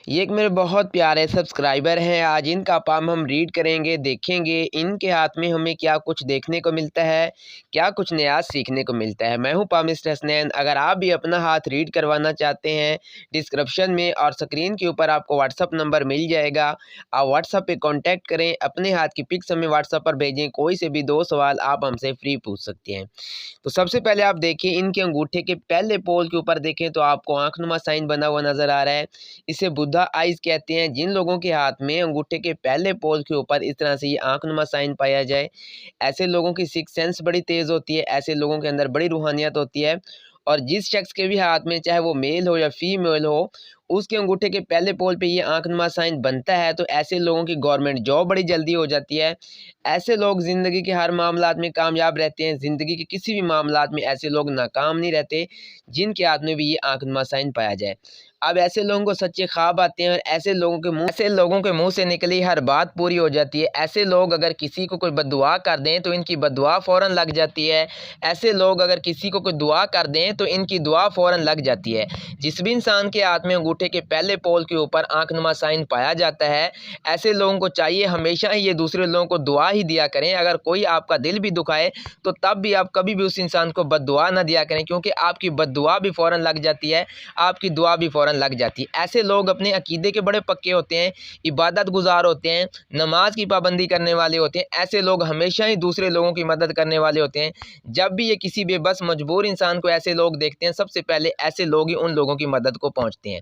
ये एक मेरे बहुत प्यारे सब्सक्राइबर हैं। आज इनका पाम हम रीड करेंगे, देखेंगे इनके हाथ में हमें क्या कुछ देखने को मिलता है, क्या कुछ नया सीखने को मिलता है। मैं हूं पाम मिस्टर हसनैन। अगर आप भी अपना हाथ रीड करवाना चाहते हैं, डिस्क्रिप्शन में और स्क्रीन के ऊपर आपको व्हाट्सअप नंबर मिल जाएगा। आप व्हाट्सअप पे कांटेक्ट करें, अपने हाथ की पिक्स हमें व्हाट्सअप पर भेजें। कोई से भी 2 सवाल आप हमसे फ्री पूछ सकते हैं। तो सबसे पहले आप देखिए, इनके अंगूठे के पहले पोल के ऊपर देखें तो आपको आंखनुमा साइन बना हुआ नज़र आ रहा है। इसे बुद्धा आइज़ कहते हैं। जिन लोगों के हाथ में अंगूठे के पहले पोल के ऊपर इस तरह से ये आंखनुमा साइन पाया जाए, ऐसे लोगों की सिक्स सेंस बड़ी तेज़ होती है, ऐसे लोगों के अंदर बड़ी रूहानियत होती है। और जिस शख्स के भी हाथ में, चाहे वो मेल हो या फीमेल हो, उसके अंगूठे के पहले पोल पे ये आंखनुमा साइन बनता है, तो ऐसे लोगों की गवर्नमेंट जॉब बड़ी जल्दी हो जाती है। ऐसे लोग ज़िंदगी के हर मामलात में कामयाब रहते हैं। ज़िंदगी के किसी भी मामलात में ऐसे लोग नाकाम नहीं रहते, जिनके हाथ में भी ये आंखनुमा साइन पाया जाए। अब ऐसे लोगों को सच्चे ख्वाब आते हैं और ऐसे लोगों के मुँह से निकली हर बात पूरी हो जाती है। ऐसे लोग अगर किसी को कोई बद्दुआ कर दें तो इनकी बद्दुआ फ़ौरन लग जाती है। ऐसे लोग अगर किसी को कोई दुआ कर दें तो इनकी दुआ फ़ौरन लग जाती है। जिस भी इंसान के हाथ में अंगूठे के पहले पोल के ऊपर आंखनुमा साइन पाया जाता है, ऐसे लोगों को चाहिए हमेशा ही ये दूसरे लोगों को दुआ ही दिया करें। अगर कोई आपका दिल भी दुखाए तो तब भी आप कभी भी उस इंसान को बद्दुआ ना दिया करें, क्योंकि आपकी बद्दुआ भी फ़ौरन लग जाती है, आपकी दुआ भी फ़ौरन लग जाती है। ऐसे लोग अपने अकीदे के बड़े पक्के होते हैं, इबादत गुजार होते हैं, नमाज की पाबंदी करने वाले होते हैं। ऐसे लोग हमेशा ही दूसरे लोगों की मदद करने वाले होते हैं। जब भी ये किसी बेबस मजबूर इंसान को ऐसे लोग देखते हैं, सबसे पहले ऐसे लोग ही उन लोगों की मदद को पहुंचते हैं।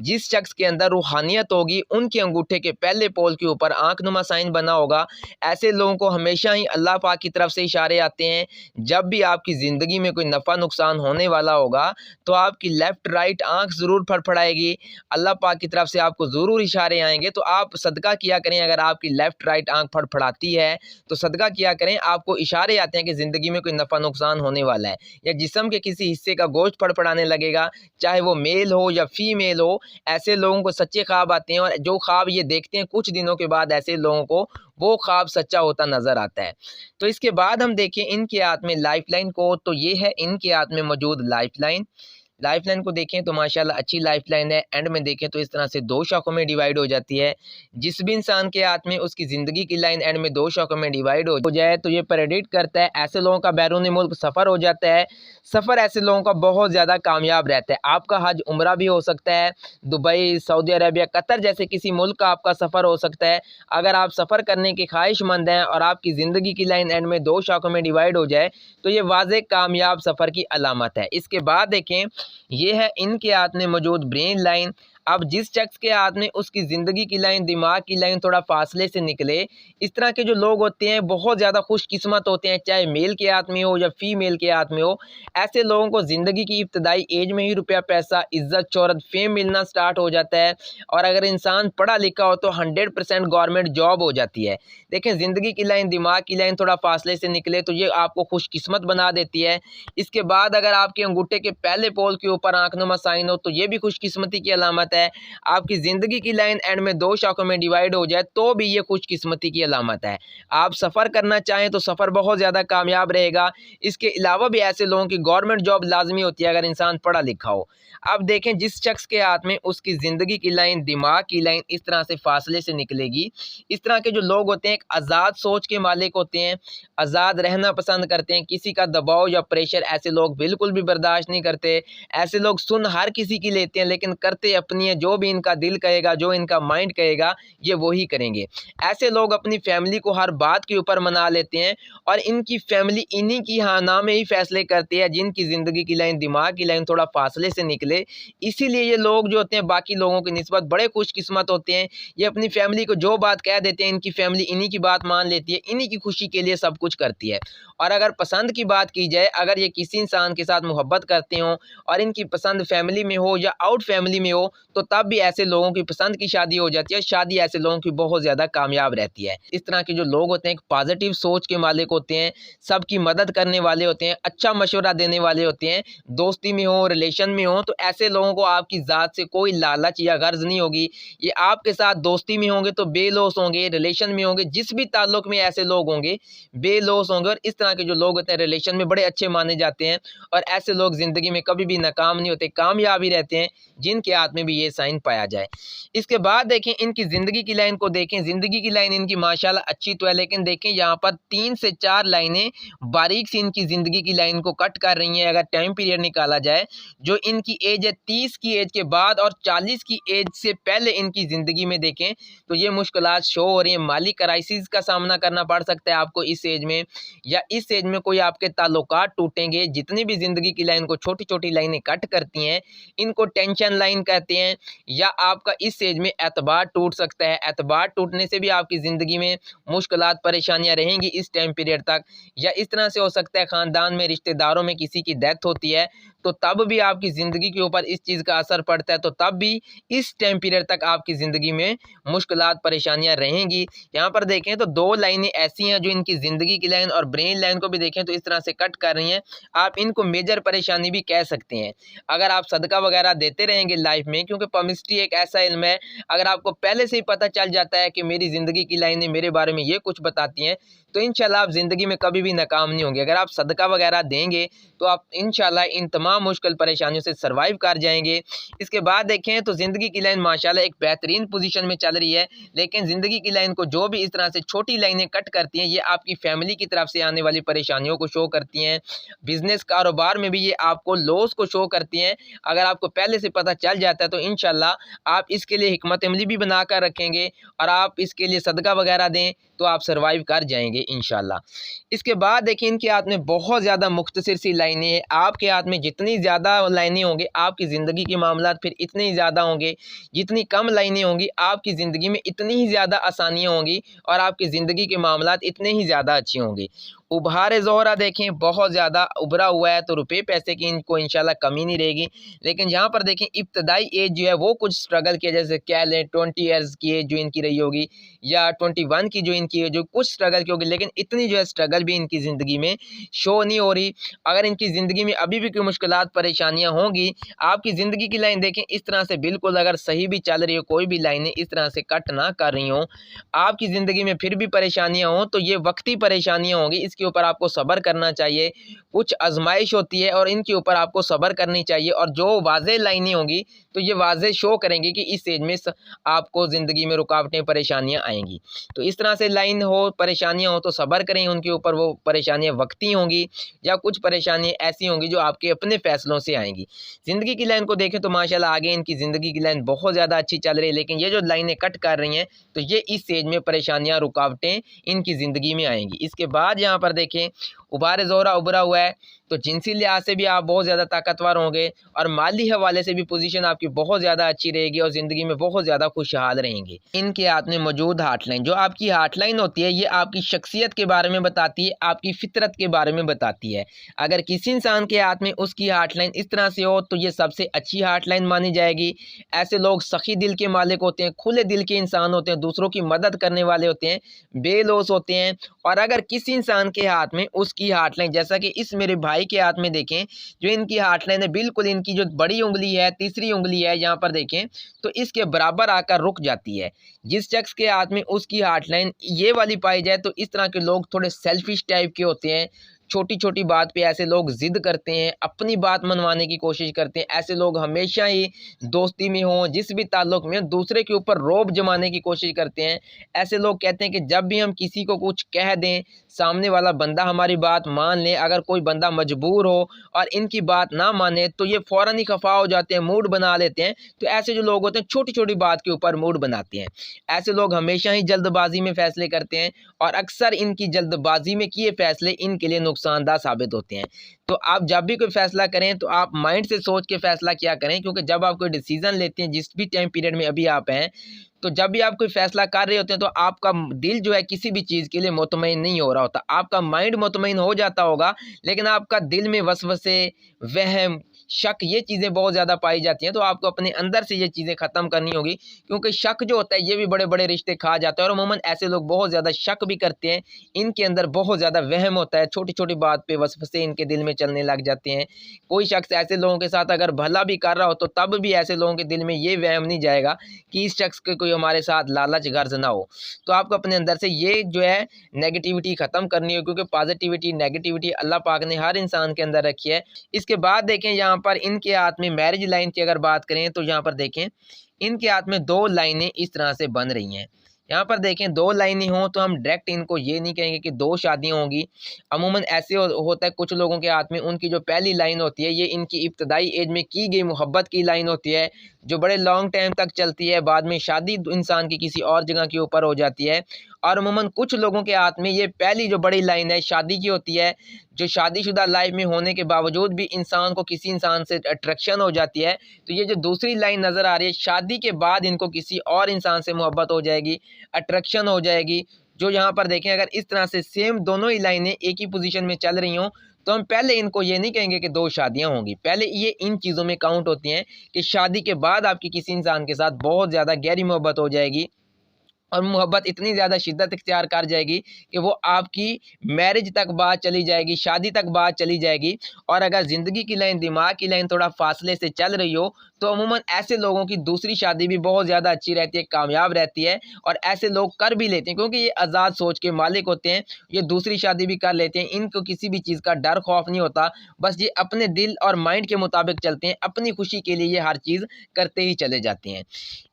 जिस शख्स के अंदर रूहानियत होगी, उनके अंगूठे के पहले पोल के ऊपर आंखनुमा साइन बना होगा, ऐसे लोगों को हमेशा ही अल्लाह पाक की तरफ से इशारे आते हैं। जब भी आपकी ज़िंदगी में कोई नफ़ा नुकसान होने वाला होगा, तो आपकी लेफ़्ट राइट आंख ज़रूर फड़फड़ाएगी। अल्लाह पाक की तरफ से आपको ज़रूर इशारे आएंगे। तो आप सदका किया करें। अगर आपकी लेफ़्ट राइट आंख फड़फड़ाती है तो सदका किया करें। आपको इशारे आते हैं कि ज़िंदगी में कोई नफ़ा नुकसान होने वाला है, या जिस्म के किसी हिस्से का गोश्त फड़फड़ाने लगेगा, चाहे वो मेल हो या फीमेल हो। ऐसे लोगों को सच्चे ख्वाब आते हैं, और जो ख्वाब ये देखते हैं, कुछ दिनों के बाद ऐसे लोगों को वो ख्वाब सच्चा होता नज़र आता है। तो इसके बाद हम देखें इनके हाथ में लाइफलाइन को, तो ये है इनके हाथ में मौजूद लाइफलाइन। लाइफलाइन को देखें तो माशाल्लाह अच्छी लाइफलाइन है। एंड में देखें तो इस तरह से 2 शाखों में डिवाइड हो जाती है। जिस भी इंसान के हाथ में उसकी ज़िंदगी की लाइन एंड में 2 शाखों में डिवाइड हो जाए, तो ये प्रेडिक्ट करता है ऐसे लोगों का बैरून मुल्क सफ़र हो जाता है। सफ़र ऐसे लोगों का बहुत ज़्यादा कामयाब रहता है। आपका हज उम्रा भी हो सकता है, दुबई, सऊदी अरबिया, कतर जैसे किसी मुल्क का आपका सफ़र हो सकता है। अगर आप सफ़र करने के ख्वाहिशमंद हैं और आपकी ज़िंदगी की लाइन एंड में 2 शाखों में डिवाइड हो जाए, तो ये वाज़ेह कामयाब सफ़र की अलामत है। इसके बाद देखें, ये है इनके हाथ में मौजूद ब्रेन लाइन। अब जिस शख्स के हाथ में उसकी ज़िंदगी की लाइन, दिमाग की लाइन थोड़ा फासले से निकले, इस तरह के जो लोग होते हैं बहुत ज़्यादा खुशकिस्मत होते हैं, चाहे मेल के हाथ में हो या फीमेल के हाथ में हो। ऐसे लोगों को ज़िंदगी की इब्तदाई एज में ही रुपया पैसा, इज़्ज़त, शोहरत, फेम मिलना स्टार्ट हो जाता है। और अगर इंसान पढ़ा लिखा हो तो 100% गवर्नमेंट जॉब हो जाती है। देखें, ज़िंदगी की लाइन, दिमाग की लाइन थोड़ा फासले से निकले तो ये आपको खुशकिस्मत बना देती है। इसके बाद अगर आपके अंगूठे के पहले पोल के ऊपर आंखनुमा साइन हो, तो ये भी खुशकिस्मती की अलामत है। आपकी ज़िंदगी की लाइन एंड में 2 शाखों में डिवाइड हो जाए, तो भी ये खुशकिस्मती की अलामत है। आप सफ़र करना चाहें तो सफ़र बहुत ज़्यादा कामयाब रहेगा। इसके अलावा भी ऐसे लोगों की गवर्नमेंट जॉब लाजमी होती है अगर इंसान पढ़ा लिखा हो। अब देखें, जिस शख्स के हाथ में उसकी ज़िंदगी की लाइन, दिमाग की लाइन इस तरह से फासले से निकलेगी, इस तरह के जो लोग होते हैं एक आज़ाद सोच के मालिक होते हैं, आज़ाद रहना पसंद करते हैं। किसी का दबाव या प्रेशर ऐसे लोग बिल्कुल भी बर्दाश्त नहीं करते। ऐसे लोग सुन हर किसी की लेते हैं, लेकिन करते अपनी है। जो भी इनका दिल कहेगा, जो इनका माइंड कहेगा, ये वही करेंगे। ऐसे लोग अपनी फैमिली को हर बात के ऊपर मना लेते हैं, और इनकी फैमिली इन्हीं की हाँ ना में ही फैसले करती है, जिनकी ज़िंदगी की लाइन, दिमाग की लाइन थोड़ा फासले से निकले। इसीलिए ये लोग जो होते हैं बाकी लोगों की निस्बत बड़े खुशकिस्मत होते हैं। ये अपनी फैमिली को जो बात कह देते हैं, इनकी फैमिली इन्हीं की बात मान लेती है, इन्हीं की खुशी के लिए सब कुछ करती है। और अगर पसंद की बात की जाए, अगर ये किसी इंसान के साथ मोहब्बत करते हों और इनकी पसंद फैमिली में हो या आउट फैमिली में हो, तो तब भी ऐसे लोगों की पसंद की शादी हो जाती है। शादी ऐसे लोगों की बहुत ज़्यादा कामयाब रहती है। इस तरह के जो लोग होते हैं एक पॉजिटिव सोच के मालिक होते हैं, सबकी मदद करने वाले होते हैं, अच्छा मशवरा देने वाले होते हैं। दोस्ती में हो, रिलेशन में हो, तो ऐसे लोगों को आपकी ज़ात से कोई लालच या गर्ज नहीं होगी। ये आपके साथ दोस्ती में होंगे तो बेलौस होंगे, रिलेशन में होंगे, जिस भी ताल्लुक में ऐसे लोग होंगे बेलौस होंगे। और इस तरह के जो लोग होते हैं रिलेशन में बड़े अच्छे माने जाते हैं, और ऐसे लोग ज़िंदगी में कभी भी नाकाम नहीं होते, कामयाब ही रहते हैं, जिनके हाथ में भी ये साइन पाया जाए। इसके बाद देखें इनकी ज़िंदगी की लाइन को देखें, ज़िंदगी की लाइन इनकी माशाल्लाह अच्छी तो है, लेकिन देखें यहाँ पर 3 से 4 लाइनें बारीक सी इनकी ज़िंदगी की लाइन को कट कर रही हैं। अगर टाइम पीरियड निकाला जाए, जो इनकी एज है 30 की एज के बाद और 40 की एज से पहले इनकी ज़िंदगी में देखें तो ये मुश्किलात शो हो रही हैं। माली क्राइसिस का सामना करना पड़ सकता है आपको इस एज में, या इस एज में कोई आपके ताल्लुकात टूटेंगे। जितनी भी ज़िंदगी की लाइन को छोटी-छोटी लाइनें कट करती हैं, इनको टेंशन लाइन कहते हैं। या आपका इस एज में एतबार टूट सकता है। एतबार टूटने से भी आपकी ज़िंदगी में मुश्किलात परेशानियाँ रहेंगी इस टाइम पीरियड तक। या इस तरह से हो सकता है ख़ानदान में रिश्तेदारों में किसी की डेथ होती है, तो तब भी आपकी ज़िंदगी के ऊपर इस चीज़ का असर पड़ता है, तो तब भी इस टाइम पीरियड तक आपकी ज़िंदगी में मुश्किलात परेशानियाँ रहेंगी। यहाँ पर देखें तो 2 लाइनें ऐसी हैं जो इनकी ज़िंदगी की लाइन और ब्रेन लाइन को भी देखें तो इस तरह से कट कर रही हैं। आप इनको मेजर परेशानी भी कह सकते हैं। अगर आप सदका वगैरह देते रहेंगे लाइफ में, क्योंकि पामिस्ट्री एक ऐसा इल्म है, अगर आपको पहले से ही पता चल जाता है कि मेरी ज़िंदगी की लाइनें मेरे बारे में ये कुछ बताती हैं, तो इंशाल्लाह आप ज़िंदगी में कभी भी नाकाम नहीं होंगे। अगर आप सदका वगैरह देंगे तो आप इंशाल्लाह इन तमाम मुश्किल परेशानियों से सर्वाइव कर जाएंगे। इसके बाद देखें तो ज़िंदगी की लाइन माशाल्लाह एक बेहतरीन पोजीशन में चल रही है, लेकिन ज़िंदगी की लाइन को जो भी इस तरह से छोटी लाइनें कट करती हैं, ये आपकी फैमिली की तरफ से आने वाली परेशानियों को शो करती हैं। बिज़नेस कारोबार में भी ये आपको लॉस को शो करती हैं। अगर आपको पहले से पता चल जाता है तो इंशाल्लाह आप इसके लिए हिकमत अमली भी बना कर रखेंगे और आप इसके लिए सदका वगैरह दें तो आप सर्वाइव कर जाएंगे इंशाल्लाह। इसके बाद देखिए इनके हाथ में बहुत ज़्यादा मुख्तसर सी लाइनें हैं। आपके हाथ में जितनी ज़्यादा लाइनें होंगी आपकी ज़िंदगी के मामलात फिर इतने ही ज़्यादा होंगे। जितनी कम लाइनें होंगी आपकी ज़िंदगी में इतनी ही ज़्यादा आसानियाँ होंगी और आपकी ज़िंदगी के मामलात इतने ही ज़्यादा अच्छे होंगे। उभार ज़ोहरा देखें बहुत ज़्यादा उभरा हुआ है, तो रुपए पैसे की इनको इंशाल्लाह कमी नहीं रहेगी। लेकिन यहाँ पर देखें इब्तदाई एज जो है वो कुछ स्ट्रगल किया, जैसे कह लें 20 ईयर्स की एज जो इनकी रही होगी या 21 की जो इनकी एज, जो कुछ स्ट्रगल की होगी, लेकिन इतनी जो है स्ट्रगल भी इनकी ज़िंदगी में शो नहीं हो रही। अगर इनकी ज़िंदगी में अभी भी कोई मुश्किलात परेशानियाँ होंगी, आपकी ज़िंदगी की लाइन देखें इस तरह से बिल्कुल अगर सही भी चल रही हो, कोई भी लाइनें इस तरह से कट ना कर रही हों, आपकी ज़िंदगी में फिर भी परेशानियाँ हों, तो ये वक्ती परेशानियाँ होंगी। इसके ऊपर आपको सब्र करना चाहिए। कुछ आजमाइश होती है और इनके ऊपर आपको सब्र करनी चाहिए, और जो वाज़ेह लाइनें होंगी तो ये वाज़ेह शो करेंगी कि इस एज में आपको ज़िंदगी में रुकावटें परेशानियाँ आएंगी। तो इस तरह से लाइन हो, परेशानियाँ हो तो सब्र करें उनके ऊपर। वो परेशानियाँ वक्ती होंगी या कुछ परेशानियाँ ऐसी होंगी जो आपके अपने फ़ैसलों से आएंगी। ज़िंदगी की लाइन को देखें तो माशाल्लाह आगे इनकी ज़िंदगी की लाइन बहुत ज़्यादा अच्छी चल रही है, लेकिन ये जो लाइनें कट कर रही हैं तो ये इस एज में परेशानियाँ, रुकावटें इनकी ज़िंदगी में आएंगी। इसके बाद यहाँ पर देखें उभार ज़ोहरा उभरा हुआ है, तो जिनसी लिहाज से भी आप बहुत ज़्यादा ताकतवर होंगे और माली हवाले से भी पोजीशन आपकी बहुत ज़्यादा अच्छी रहेगी और ज़िंदगी में बहुत ज़्यादा खुशहाल रहेंगे। इनके हाथ में मौजूद हार्टलाइन, जो आपकी हार्टलाइन होती है, ये आपकी शख्सियत के बारे में बताती है, आपकी फितरत के बारे में बताती है। अगर किसी इंसान के हाथ में उसकी हार्टलाइन इस तरह से हो तो ये सबसे अच्छी हार्टलाइन मानी जाएगी। ऐसे लोग सखी दिल के मालिक होते हैं, खुले दिल के इंसान होते हैं, दूसरों की मदद करने वाले होते हैं, बेलौस होते हैं। और अगर किसी इंसान के हाथ में उसकी हार्टलाइन, जैसा कि इस मेरे भाई के हाथ में देखें, जो इनकी हार्टलाइन है बिल्कुल इनकी जो बड़ी उंगली है, तीसरी उंगली है, यहाँ पर देखें तो इसके बराबर आकर रुक जाती है। जिस शख्स के हाथ में उसकी हार्टलाइन ये वाली पाई जाए तो इस तरह के लोग थोड़े सेल्फिश टाइप के होते हैं। छोटी छोटी बात पे ऐसे लोग ज़िद करते हैं, अपनी बात मनवाने की कोशिश करते हैं। ऐसे लोग हमेशा ही दोस्ती में हों, जिस भी ताल्लुक़ में, दूसरे के ऊपर रौब जमाने की कोशिश करते हैं। ऐसे लोग कहते हैं कि जब भी हम किसी को कुछ कह दें, सामने वाला बंदा हमारी बात मान ले। अगर कोई बंदा मजबूर हो और इनकी बात ना माने तो ये फ़ौरन ही खफा हो जाते हैं, मूड बना लेते हैं। तो ऐसे जो लोग होते हैं छोटी छोटी बात के ऊपर मूड बनाते हैं। ऐसे लोग हमेशा ही जल्दबाजी में फ़ैसले करते हैं और अक्सर इनकी जल्दबाजी में किए फ़ैसले इनके लिए नुकसानदायक साबित होते हैं। तो आप जब भी कोई फ़ैसला करें तो आप माइंड से सोच के फ़ैसला किया करें, क्योंकि जब आप कोई डिसीज़न लेते हैं, जिस भी टाइम पीरियड में अभी आप हैं, तो जब भी आप कोई फ़ैसला कर रहे होते हैं तो आपका दिल जो है किसी भी चीज़ के लिए मुतमईन नहीं हो रहा होता। आपका माइंड मुतमईन हो जाता होगा, लेकिन आपका दिल में वसवसे, वहम, शक, ये चीज़ें बहुत ज़्यादा पाई जाती हैं। तो आपको अपने अंदर से ये चीज़ें ख़त्म करनी होगी, क्योंकि शक जो होता है ये भी बड़े बड़े रिश्ते खा जाता है। और अमूमन ऐसे लोग बहुत ज़्यादा शक भी करते हैं, इनके अंदर बहुत ज़्यादा वहम होता है, छोटी छोटी बात पे वसवसे इनके दिल में चलने लग जाते हैं। कोई शख्स ऐसे लोगों के साथ अगर भला भी कर रहा हो तो तब भी ऐसे लोगों के दिल में ये वहम नहीं जाएगा कि इस शख्स के कोई हमारे साथ लालच गर्ज ना हो। तो आपको अपने अंदर से ये जो है नेगेटिविटी ख़त्म करनी हो, क्योंकि पॉजिटिविटी, नेगेटिविटी अल्लाह पाक ने हर इंसान के अंदर रखी है। इसके बाद देखें यहाँ यहाँ पर इनके हाथ में मैरिज लाइन की अगर बात करें तो यहाँ पर देखें इनके हाथ में 2 लाइनें इस तरह से बन रही हैं। यहाँ पर देखें 2 लाइनें हों तो हम डायरेक्ट इनको ये नहीं कहेंगे कि 2 शादियाँ होंगी। अमूमन ऐसे होता है कुछ लोगों के हाथ में उनकी जो पहली लाइन होती है ये इनकी इब्तदाई एज में की गई मोहब्बत की लाइन होती है, जो बड़े लॉन्ग टाइम तक चलती है, बाद में शादी इंसान की किसी और जगह के ऊपर हो जाती है। और अमूमन कुछ लोगों के हाथ में ये पहली जो बड़ी लाइन है शादी की होती है, जो शादीशुदा लाइफ में होने के बावजूद भी इंसान को किसी इंसान से अट्रैक्शन हो जाती है। तो ये जो दूसरी लाइन नज़र आ रही है, शादी के बाद इनको किसी और इंसान से मोहब्बत हो जाएगी, अट्रैक्शन हो जाएगी। जो यहाँ पर देखें अगर इस तरह से सेम दोनों ही लाइनें एक ही पोजीशन में चल रही हों तो हम पहले इनको ये नहीं कहेंगे कि 2 शादियाँ होंगी। पहले ये इन चीज़ों में काउंट होती हैं कि शादी के बाद आपकी किसी इंसान के साथ बहुत ज़्यादा गहरी मोहब्बत हो जाएगी और मोहब्बत इतनी ज़्यादा शिद्दत इख्तियार कर जाएगी कि वो आपकी मैरिज तक बात चली जाएगी, शादी तक बात चली जाएगी। और अगर ज़िंदगी की लाइन, दिमाग की लाइन थोड़ा फासले से चल रही हो तो अमूमन ऐसे लोगों की दूसरी शादी भी बहुत ज़्यादा अच्छी रहती है, कामयाब रहती है और ऐसे लोग कर भी लेते हैं क्योंकि ये आज़ाद सोच के मालिक होते हैं। ये दूसरी शादी भी कर लेते हैं, इनको किसी भी चीज़ का डर खौफ नहीं होता, बस ये अपने दिल और माइंड के मुताबिक चलते हैं, अपनी खुशी के लिए ये हर चीज़ करते ही चले जाते हैं।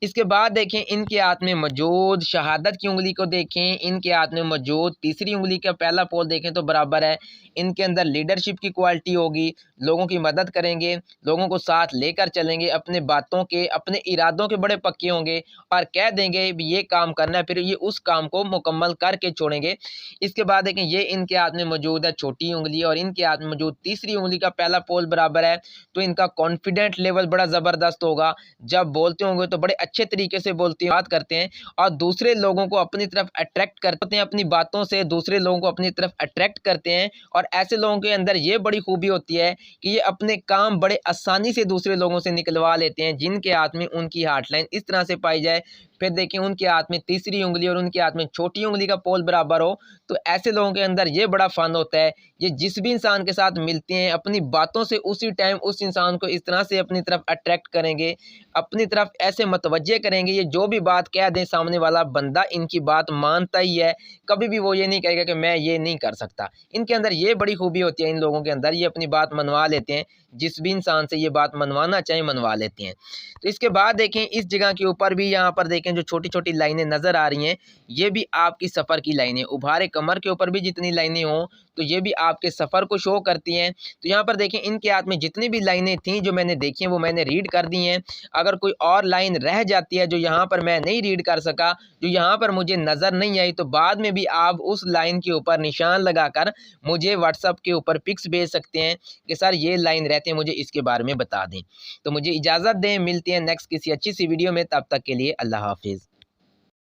इसके बाद देखें इनके हाथ में मौजूद शहादत की उंगली को देखें, इनके हाथ में मौजूद तीसरी उंगली का पहला पोल देखें तो बराबर है। इनके अंदर लीडरशिप की क्वालिटी होगी, लोगों की मदद करेंगे, लोगों को साथ लेकर चलेंगे, अपने बातों के, अपने इरादों के बड़े पक्के होंगे और कह देंगे भी ये काम करना है, फिर ये उस काम को मुकम्मल करके छोड़ेंगे। इसके बाद देखें ये इनके हाथ में मौजूद है छोटी उंगली और इनके हाथ में मौजूद तीसरी उंगली का पहला पोल बराबर है। तो इनका कॉन्फिडेंट लेवल बड़ा ज़बरदस्त होगा, जब बोलते होंगे तो बड़े अच्छे तरीके से बोलते बात करते हैं और दूसरे लोगों को अपनी तरफ अट्रैक्ट करते हैं, अपनी बातों से दूसरे लोगों को अपनी तरफ अट्रैक्ट करते हैं। और ऐसे लोगों के अंदर ये बड़ी खूबी होती है कि ये अपने काम बड़े आसानी से दूसरे लोगों से निकलवा लेते हैं, जिनके हाथ में उनकी हार्टलाइन इस तरह से पाई जाए। फिर देखें उनके हाथ में तीसरी उंगली और उनके हाथ में छोटी उंगली का पोल बराबर हो, तो ऐसे लोगों के अंदर ये बड़ा फन होता है। ये जिस भी इंसान के साथ मिलते हैं अपनी बातों से उसी टाइम उस इंसान को इस तरह से अपनी तरफ अट्रैक्ट करेंगे, अपनी तरफ ऐसे मतवज्जे करेंगे, ये जो भी बात कह दें सामने वाला बंदा इनकी बात मानता ही है। कभी भी वो ये नहीं कहेगा कि मैं ये नहीं कर सकता। इनके अंदर ये बड़ी खूबी होती है, इन लोगों के अंदर ये अपनी बात मनवा लेते हैं, जिस भी इंसान से ये बात मनवाना चाहें मनवा लेते हैं। तो इसके बाद देखें इस जगह के ऊपर भी यहाँ पर देखें जो छोटी छोटी लाइनें नज़र आ रही हैं, ये भी आपकी सफ़र की लाइनें, उभारे कमर के ऊपर भी जितनी लाइनें हों तो ये भी आपके सफ़र को शो करती हैं। तो यहाँ पर देखें इनके हाथ में जितनी भी लाइनें थीं जो मैंने देखी हैं वो मैंने रीड कर दी हैं। अगर कोई और लाइन रह जाती है जो यहाँ पर मैं नहीं रीड कर सका, जो यहाँ पर मुझे नज़र नहीं आई, तो बाद में भी आप उस लाइन के ऊपर निशान लगाकर मुझे व्हाट्सएप के ऊपर पिक्स भेज सकते हैं कि सर ये लाइन रहते हैं, मुझे इसके बारे में बता दें। तो मुझे इजाज़त दें, मिलते हैं नेक्स्ट किसी अच्छी सी वीडियो में, तब तक के लिए अल्लाह हाफिज़।